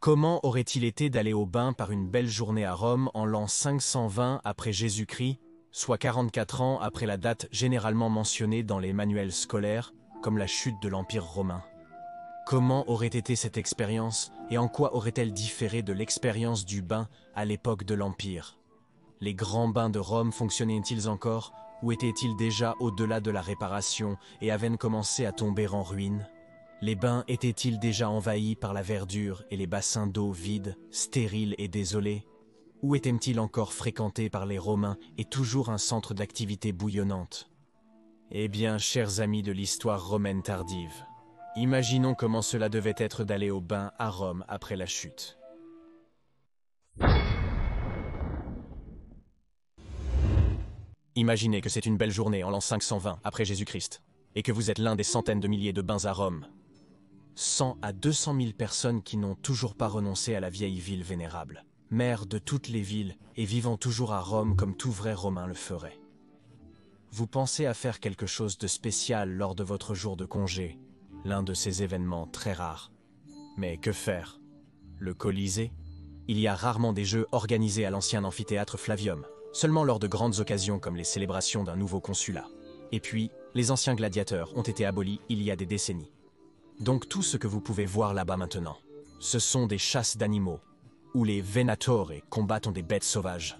Comment aurait-il été d'aller au bain par une belle journée à Rome en l'an 520 après Jésus-Christ, soit 44 ans après la date généralement mentionnée dans les manuels scolaires, comme la chute de l'Empire romain? Comment aurait été cette expérience et en quoi aurait-elle différé de l'expérience du bain à l'époque de l'Empire? Les grands bains de Rome fonctionnaient-ils encore ou étaient-ils déjà au-delà de la réparation et avaient commencé à tomber en ruine? Les bains étaient-ils déjà envahis par la verdure et les bassins d'eau vides, stériles et désolés? Ou étaient-ils encore fréquentés par les Romains et toujours un centre d'activité bouillonnante? Eh bien, chers amis de l'histoire romaine tardive, imaginons comment cela devait être d'aller au bain à Rome après la chute. Imaginez que c'est une belle journée en l'an 520 après Jésus-Christ, et que vous êtes l'un des centaines de milliers de bains à Rome. 100 à 200 000 personnes qui n'ont toujours pas renoncé à la vieille ville vénérable, mère de toutes les villes et vivant toujours à Rome comme tout vrai Romain le ferait. Vous pensez à faire quelque chose de spécial lors de votre jour de congé, l'un de ces événements très rares. Mais que faire? Le Colisée? Il y a rarement des jeux organisés à l'ancien amphithéâtre Flavium, seulement lors de grandes occasions comme les célébrations d'un nouveau consulat. Et puis, les anciens gladiateurs ont été abolis il y a des décennies. Donc tout ce que vous pouvez voir là-bas maintenant, ce sont des chasses d'animaux, où les venatores combattent des bêtes sauvages.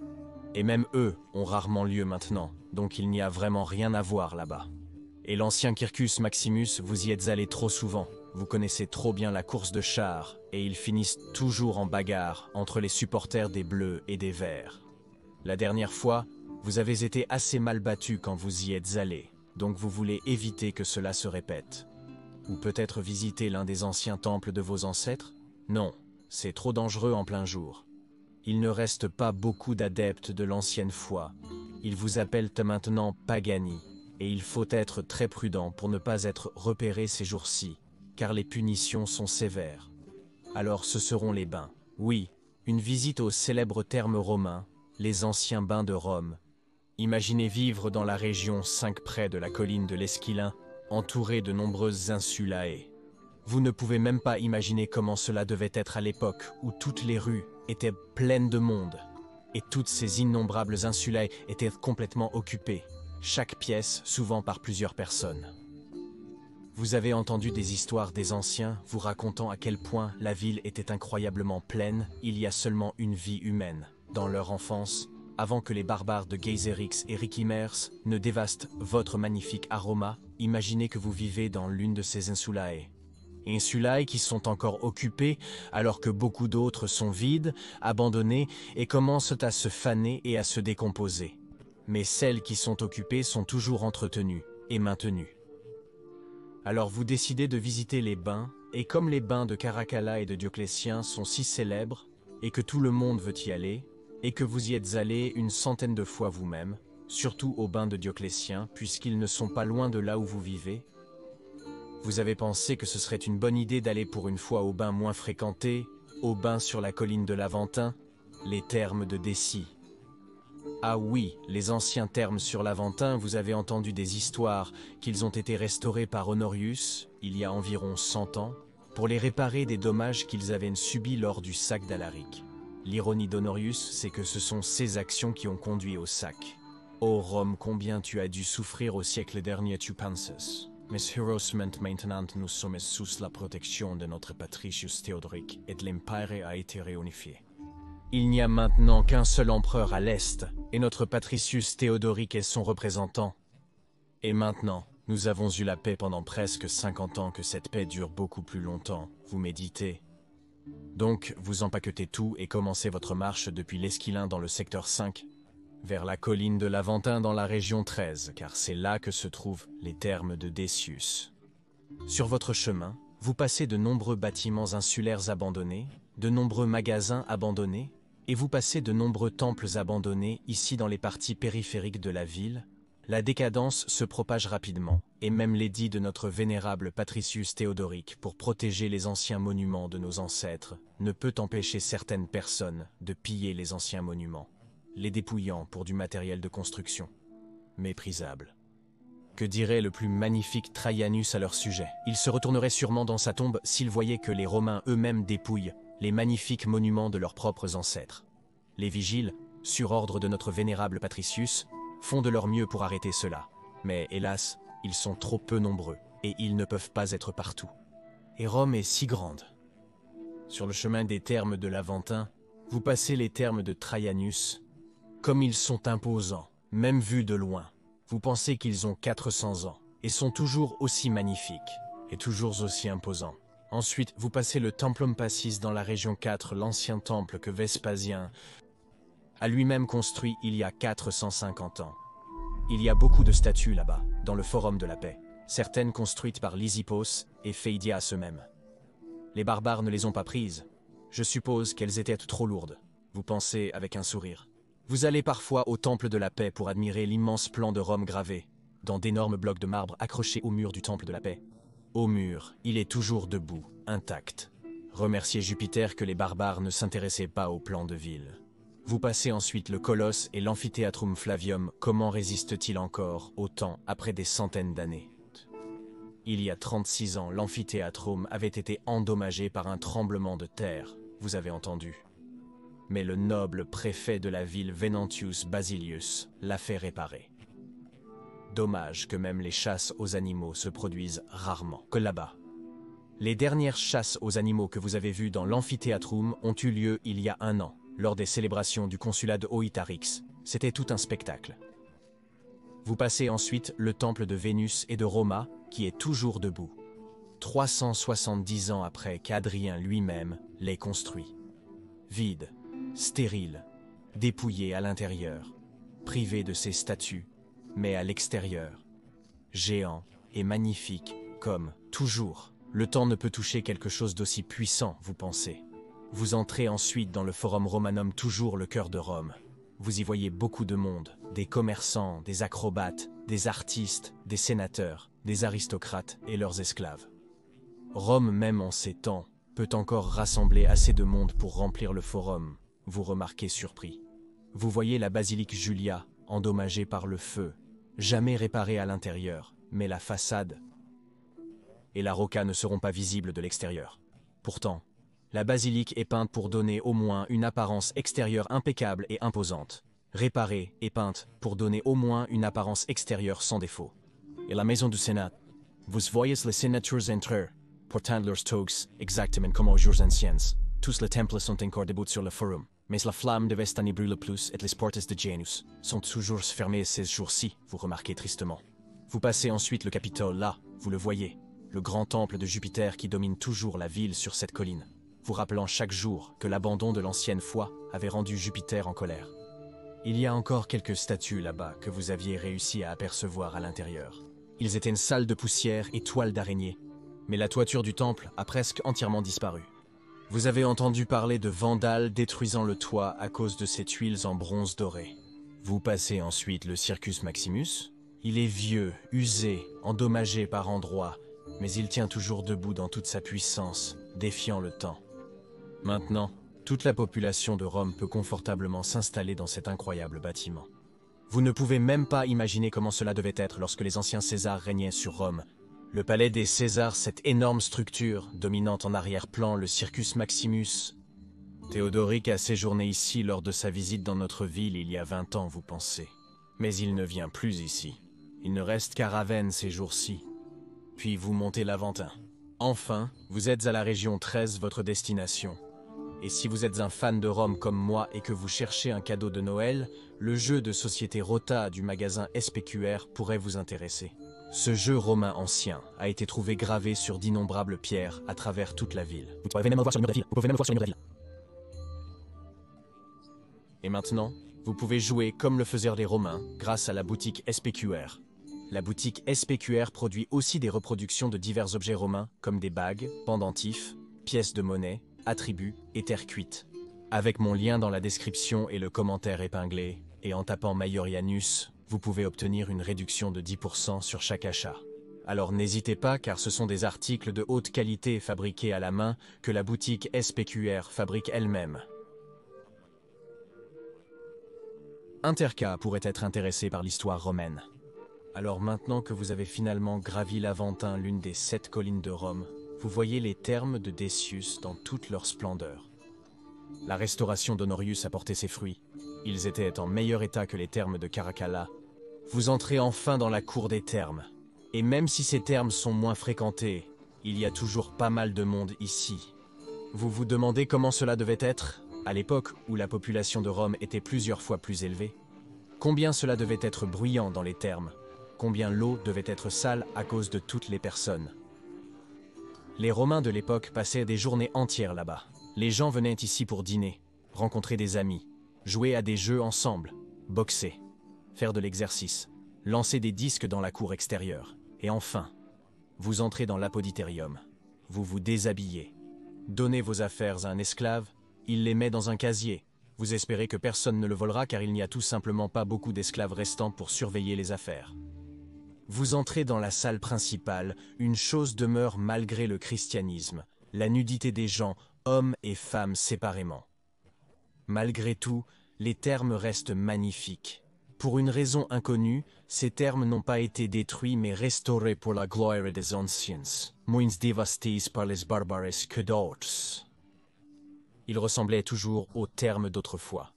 Et même eux ont rarement lieu maintenant, donc il n'y a vraiment rien à voir là-bas. Et l'ancien Quircus Maximus, vous y êtes allé trop souvent, vous connaissez trop bien la course de chars, et ils finissent toujours en bagarre entre les supporters des Bleus et des Verts. La dernière fois, vous avez été assez mal battu quand vous y êtes allé, donc vous voulez éviter que cela se répète. Ou peut-être visiter l'un des anciens temples de vos ancêtres? Non, c'est trop dangereux en plein jour. Il ne reste pas beaucoup d'adeptes de l'ancienne foi. Ils vous appellent maintenant Pagani, et il faut être très prudent pour ne pas être repéré ces jours-ci, car les punitions sont sévères. Alors ce seront les bains. Oui, une visite aux célèbres thermes romains, les anciens bains de Rome. Imaginez vivre dans la région 5 près de la colline de l'Esquilin, entouré de nombreuses insulae. Vous ne pouvez même pas imaginer comment cela devait être à l'époque où toutes les rues étaient pleines de monde et toutes ces innombrables insulae étaient complètement occupées, chaque pièce souvent par plusieurs personnes. Vous avez entendu des histoires des anciens vous racontant à quel point la ville était incroyablement pleine il y a seulement une vie humaine, dans leur enfance, avant que les barbares de Gaisérix et Rikimers ne dévastent votre magnifique Aroma. Imaginez que vous vivez dans l'une de ces insulae. Insulae qui sont encore occupées alors que beaucoup d'autres sont vides, abandonnées et commencent à se faner et à se décomposer. Mais celles qui sont occupées sont toujours entretenues et maintenues. Alors vous décidez de visiter les bains, et comme les bains de Caracalla et de Dioclétien sont si célèbres, et que tout le monde veut y aller, et que vous y êtes allé une centaine de fois vous-même, surtout aux bains de Dioclétien, puisqu'ils ne sont pas loin de là où vous vivez, vous avez pensé que ce serait une bonne idée d'aller pour une fois aux bains moins fréquentés, aux bains sur la colline de l'Aventin, les thermes de Décie. Ah oui, les anciens thermes sur l'Aventin, vous avez entendu des histoires qu'ils ont été restaurés par Honorius, il y a environ 100 ans, pour les réparer des dommages qu'ils avaient subis lors du sac d'Alaric. L'ironie d'Honorius, c'est que ce sont ces actions qui ont conduit au sac. Ô Rome, combien tu as dû souffrir au siècle dernier, tu penses? Mais heureusement maintenant nous sommes sous la protection de notre Patricius Théodoric et de l'Empire a été réunifié. Il n'y a maintenant qu'un seul empereur à l'Est, et notre Patricius Théodoric est son représentant. Et maintenant, nous avons eu la paix pendant presque 50 ans, que cette paix dure beaucoup plus longtemps, vous méditez. Donc, vous empaquetez tout et commencez votre marche depuis l'Esquilin dans le secteur 5, vers la colline de l'Aventin dans la région 13, car c'est là que se trouvent les thermes de Decius. Sur votre chemin, vous passez de nombreux bâtiments insulaires abandonnés, de nombreux magasins abandonnés, et vous passez de nombreux temples abandonnés ici dans les parties périphériques de la ville. La décadence se propage rapidement, et même l'édit de notre vénérable Patricius Théodoric pour protéger les anciens monuments de nos ancêtres ne peut empêcher certaines personnes de piller les anciens monuments, les dépouillant pour du matériel de construction. Méprisable. Que dirait le plus magnifique Traianus à leur sujet? Il se retournerait sûrement dans sa tombe s'il voyait que les Romains eux-mêmes dépouillent les magnifiques monuments de leurs propres ancêtres. Les vigiles, sur ordre de notre vénérable Patricius, font de leur mieux pour arrêter cela. Mais hélas, ils sont trop peu nombreux, et ils ne peuvent pas être partout. Et Rome est si grande. Sur le chemin des thermes de l'Aventin, vous passez les thermes de Traianus. Comme ils sont imposants, même vus de loin, vous pensez qu'ils ont 400 ans, et sont toujours aussi magnifiques, et toujours aussi imposants. Ensuite, vous passez le Templum Passis dans la région 4, l'ancien temple que Vespasien a lui-même construit il y a 450 ans. Il y a beaucoup de statues là-bas, dans le Forum de la Paix, certaines construites par Lysippos et Phéidias eux-mêmes. Les barbares ne les ont pas prises. Je suppose qu'elles étaient trop lourdes. Vous pensez avec un sourire. Vous allez parfois au Temple de la Paix pour admirer l'immense plan de Rome gravé, dans d'énormes blocs de marbre accrochés au mur du Temple de la Paix. Au mur, il est toujours debout, intact. Remerciez Jupiter que les barbares ne s'intéressaient pas au plan de ville. Vous passez ensuite le Colosse et l'Amphitheatrum Flavium. Comment résiste-t-il encore, autant après des centaines d'années? Il y a 36 ans, l'Amphitheatrum avait été endommagé par un tremblement de terre, vous avez entendu. Mais le noble préfet de la ville Venantius Basilius l'a fait réparer. Dommage que même les chasses aux animaux se produisent rarement que là-bas. Les dernières chasses aux animaux que vous avez vues dans l'Amphitheatrum ont eu lieu il y a 1 an, lors des célébrations du consulat de Oitarix. C'était tout un spectacle. Vous passez ensuite le temple de Vénus et de Roma, qui est toujours debout, 370 ans après qu'Adrien lui-même l'ait construit. Vide, stérile, dépouillé à l'intérieur, privé de ses statues, mais à l'extérieur. Géant et magnifique, comme toujours. Le temps ne peut toucher quelque chose d'aussi puissant, vous pensez. Vous entrez ensuite dans le Forum Romanum, toujours le cœur de Rome. Vous y voyez beaucoup de monde, des commerçants, des acrobates, des artistes, des sénateurs, des aristocrates et leurs esclaves. Rome, même en ces temps, peut encore rassembler assez de monde pour remplir le forum, vous remarquez surpris. Vous voyez la basilique Julia, endommagée par le feu, jamais réparée à l'intérieur, mais la façade et la rocca ne seront pas visibles de l'extérieur. Pourtant, la basilique est peinte pour donner au moins une apparence extérieure impeccable et imposante. Réparée et peinte pour donner au moins une apparence extérieure sans défaut. Et la maison du Sénat, vous voyez les sénateurs entrer, portant leurs toques exactement comme aux jours anciens. Tous les temples sont encore debout sur le forum, mais la flamme de Vestani brûle plus et les portes de Janus sont toujours fermées ces jours-ci, vous remarquez tristement. Vous passez ensuite le Capitole là, vous le voyez, le grand temple de Jupiter qui domine toujours la ville sur cette colline, vous rappelant chaque jour que l'abandon de l'ancienne foi avait rendu Jupiter en colère. Il y a encore quelques statues là-bas que vous aviez réussi à apercevoir à l'intérieur. Ils étaient une salle de poussière et toiles d'araignée, mais la toiture du temple a presque entièrement disparu. Vous avez entendu parler de Vandales détruisant le toit à cause de ces tuiles en bronze doré. Vous passez ensuite le Circus Maximus. Il est vieux, usé, endommagé par endroits, mais il tient toujours debout dans toute sa puissance, défiant le temps. Maintenant, toute la population de Rome peut confortablement s'installer dans cet incroyable bâtiment. Vous ne pouvez même pas imaginer comment cela devait être lorsque les anciens Césars régnaient sur Rome. Le palais des Césars, cette énorme structure, dominant en arrière-plan le Circus Maximus. Théodoric a séjourné ici lors de sa visite dans notre ville il y a 20 ans, vous pensez. Mais il ne vient plus ici. Il ne reste qu'à Ravenne ces jours-ci. Puis vous montez l'Aventin. Enfin, vous êtes à la région 13, votre destination. Et si vous êtes un fan de Rome comme moi et que vous cherchez un cadeau de Noël, le jeu de société Rota du magasin SPQR pourrait vous intéresser. Ce jeu romain ancien a été trouvé gravé sur d'innombrables pierres à travers toute la ville. Vous pouvez même le voir sur le mur de la ville. Vous pouvez même le voir sur le mur de la ville. Et maintenant, vous pouvez jouer comme le faisaient les Romains grâce à la boutique SPQR. La boutique SPQR produit aussi des reproductions de divers objets romains comme des bagues, pendentifs, pièces de monnaie, attributs et terre cuite. Avec mon lien dans la description et le commentaire épinglé, et en tapant Maiorianus, vous pouvez obtenir une réduction de 10% sur chaque achat. Alors n'hésitez pas car ce sont des articles de haute qualité fabriqués à la main que la boutique SPQR fabrique elle-même. Interca pourrait être intéressé par l'histoire romaine. Alors maintenant que vous avez finalement gravi l'Aventin, l'une des 7 collines de Rome, vous voyez les thermes de Decius dans toute leur splendeur. La restauration d'Honorius a porté ses fruits. Ils étaient en meilleur état que les thermes de Caracalla. Vous entrez enfin dans la cour des thermes. Et même si ces thermes sont moins fréquentés, il y a toujours pas mal de monde ici. Vous vous demandez comment cela devait être, à l'époque où la population de Rome était plusieurs fois plus élevée? Combien cela devait être bruyant dans les thermes? Combien l'eau devait être sale à cause de toutes les personnes? Les Romains de l'époque passaient des journées entières là-bas. Les gens venaient ici pour dîner, rencontrer des amis, jouer à des jeux ensemble, boxer, faire de l'exercice, lancer des disques dans la cour extérieure. Et enfin, vous entrez dans l'apoditerium. Vous vous déshabillez. Donnez vos affaires à un esclave, il les met dans un casier. Vous espérez que personne ne le volera car il n'y a tout simplement pas beaucoup d'esclaves restants pour surveiller les affaires. Vous entrez dans la salle principale, une chose demeure malgré le christianisme, la nudité des gens, hommes et femmes séparément. Malgré tout, les thermes restent magnifiques. Pour une raison inconnue, ces thermes n'ont pas été détruits mais restaurés pour la gloire des anciens, moins dévastés par les barbares que d'autres. Ils ressemblaient toujours aux thermes d'autrefois.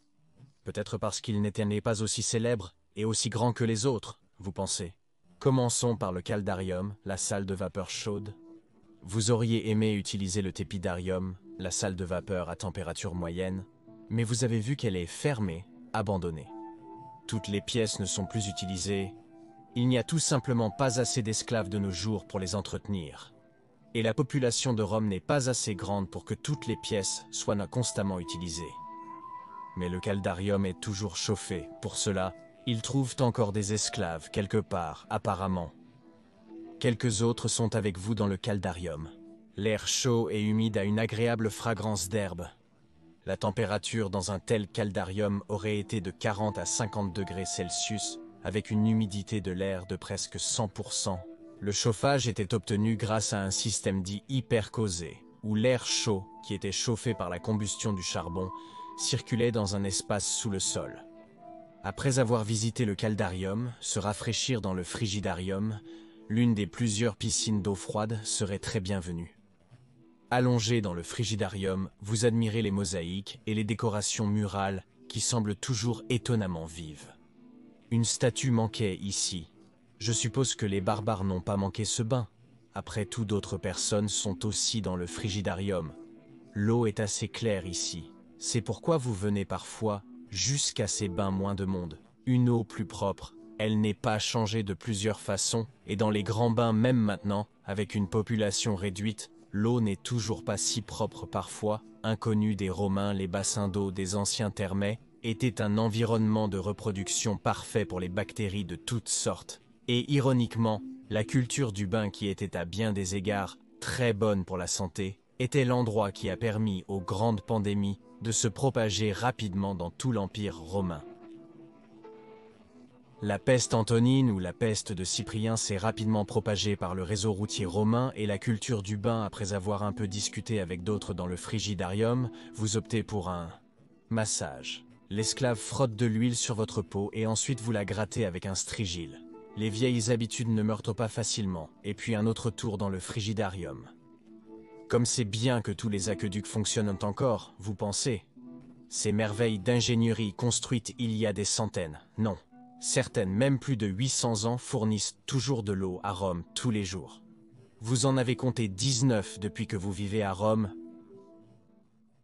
Peut-être parce qu'ils n'étaient pas aussi célèbres et aussi grands que les autres, vous pensez. Commençons par le caldarium, la salle de vapeur chaude. Vous auriez aimé utiliser le tepidarium, la salle de vapeur à température moyenne, mais vous avez vu qu'elle est fermée, abandonnée. Toutes les pièces ne sont plus utilisées. Il n'y a tout simplement pas assez d'esclaves de nos jours pour les entretenir. Et la population de Rome n'est pas assez grande pour que toutes les pièces soient constamment utilisées. Mais le caldarium est toujours chauffé. Pour cela, ils trouvent encore des esclaves quelque part, apparemment. Quelques autres sont avec vous dans le caldarium. L'air chaud et humide a une agréable fragrance d'herbe. La température dans un tel caldarium aurait été de 40 à 50 degrés Celsius, avec une humidité de l'air de presque 100%. Le chauffage était obtenu grâce à un système dit hypercausé, où l'air chaud, qui était chauffé par la combustion du charbon, circulait dans un espace sous le sol. Après avoir visité le caldarium, se rafraîchir dans le frigidarium, l'une des plusieurs piscines d'eau froide serait très bienvenue. Allongé dans le frigidarium, vous admirez les mosaïques et les décorations murales qui semblent toujours étonnamment vives. Une statue manquait ici. Je suppose que les barbares n'ont pas manqué ce bain. Après tout, d'autres personnes sont aussi dans le frigidarium. L'eau est assez claire ici. C'est pourquoi vous venez parfois jusqu'à ces bains moins de monde. Une eau plus propre. Elle n'est pas changée de plusieurs façons, et dans les grands bains même maintenant, avec une population réduite, l'eau n'est toujours pas si propre parfois. Inconnu des Romains, les bassins d'eau des anciens thermais étaient un environnement de reproduction parfait pour les bactéries de toutes sortes. Et ironiquement, la culture du bain qui était à bien des égards très bonne pour la santé, était l'endroit qui a permis aux grandes pandémies de se propager rapidement dans tout l'Empire romain. La peste antonine ou la peste de Cyprien s'est rapidement propagée par le réseau routier romain et la culture du bain, après avoir un peu discuté avec d'autres dans le frigidarium, vous optez pour un massage. L'esclave frotte de l'huile sur votre peau et ensuite vous la grattez avec un strigile. Les vieilles habitudes ne meurent pas facilement, et puis un autre tour dans le frigidarium. Comme c'est bien que tous les aqueducs fonctionnent encore, vous pensez. Ces merveilles d'ingénierie construites il y a des centaines, non. Certaines, même plus de 800 ans, fournissent toujours de l'eau à Rome tous les jours. Vous en avez compté 19 depuis que vous vivez à Rome.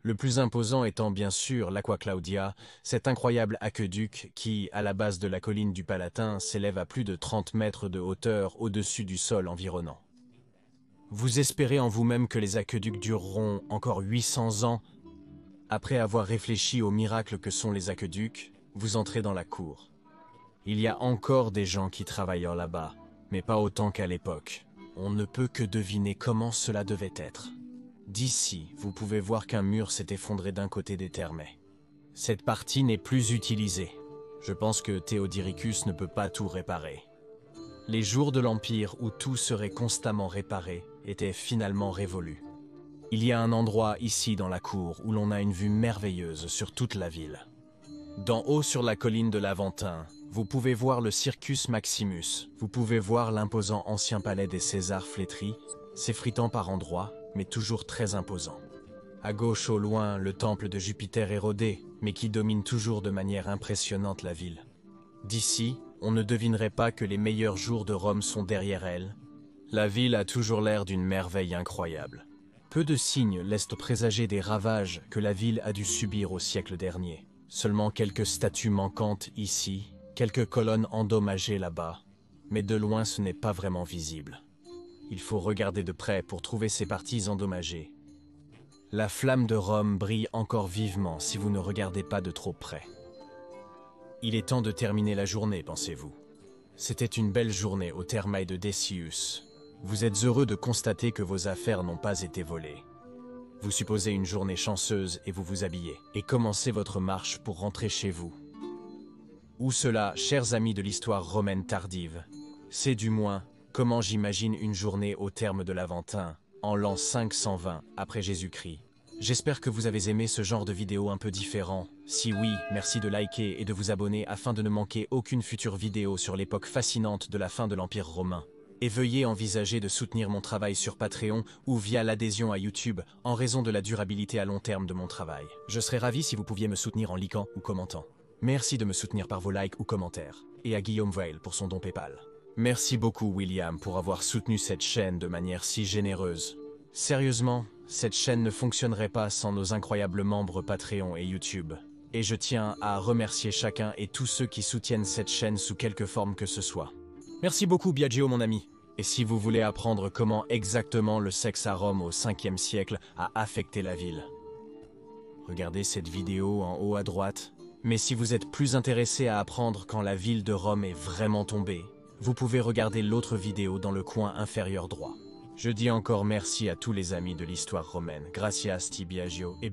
Le plus imposant étant bien sûr l'Aqua Claudia, cet incroyable aqueduc qui, à la base de la colline du Palatin, s'élève à plus de 30 mètres de hauteur au-dessus du sol environnant. Vous espérez en vous-même que les aqueducs dureront encore 800 ans. Après avoir réfléchi aux miracles que sont les aqueducs, vous entrez dans la cour. Il y a encore des gens qui travaillent là-bas, mais pas autant qu'à l'époque. On ne peut que deviner comment cela devait être. D'ici, vous pouvez voir qu'un mur s'est effondré d'un côté des Thermais. Cette partie n'est plus utilisée. Je pense que Théodoricus ne peut pas tout réparer. Les jours de l'Empire où tout serait constamment réparé étaient finalement révolus. Il y a un endroit ici dans la cour où l'on a une vue merveilleuse sur toute la ville. D'en haut sur la colline de l'Aventin, vous pouvez voir le Circus Maximus, vous pouvez voir l'imposant ancien palais des Césars flétri, s'effritant par endroits, mais toujours très imposant. À gauche au loin, le temple de Jupiter érodé, mais qui domine toujours de manière impressionnante la ville. D'ici, on ne devinerait pas que les meilleurs jours de Rome sont derrière elle. La ville a toujours l'air d'une merveille incroyable. Peu de signes laissent présager des ravages que la ville a dû subir au siècle dernier. Seulement quelques statues manquantes ici, quelques colonnes endommagées là-bas, mais de loin ce n'est pas vraiment visible. Il faut regarder de près pour trouver ces parties endommagées. La flamme de Rome brille encore vivement si vous ne regardez pas de trop près. Il est temps de terminer la journée, pensez-vous. C'était une belle journée au Thermae de Decius. Vous êtes heureux de constater que vos affaires n'ont pas été volées. Vous supposez une journée chanceuse et vous vous habillez, et commencez votre marche pour rentrer chez vous. Ou cela, chers amis de l'histoire romaine tardive, c'est du moins comment j'imagine une journée au terme de l'Aventin, en l'an 520 après Jésus-Christ. J'espère que vous avez aimé ce genre de vidéo un peu différent. Si oui, merci de liker et de vous abonner afin de ne manquer aucune future vidéo sur l'époque fascinante de la fin de l'Empire romain. Et veuillez envisager de soutenir mon travail sur Patreon ou via l'adhésion à YouTube en raison de la durabilité à long terme de mon travail. Je serais ravi si vous pouviez me soutenir en likant ou commentant. Merci de me soutenir par vos likes ou commentaires. Et à Guillaume Weil pour son don PayPal. Merci beaucoup William pour avoir soutenu cette chaîne de manière si généreuse. Sérieusement, cette chaîne ne fonctionnerait pas sans nos incroyables membres Patreon et YouTube. Et je tiens à remercier chacun et tous ceux qui soutiennent cette chaîne sous quelque forme que ce soit. Merci beaucoup Biagio mon ami. Et si vous voulez apprendre comment exactement le sexe à Rome au 5e siècle a affecté la ville, regardez cette vidéo en haut à droite. Mais si vous êtes plus intéressé à apprendre quand la ville de Rome est vraiment tombée, vous pouvez regarder l'autre vidéo dans le coin inférieur droit. Je dis encore merci à tous les amis de l'histoire romaine. Gracias ti Biagio et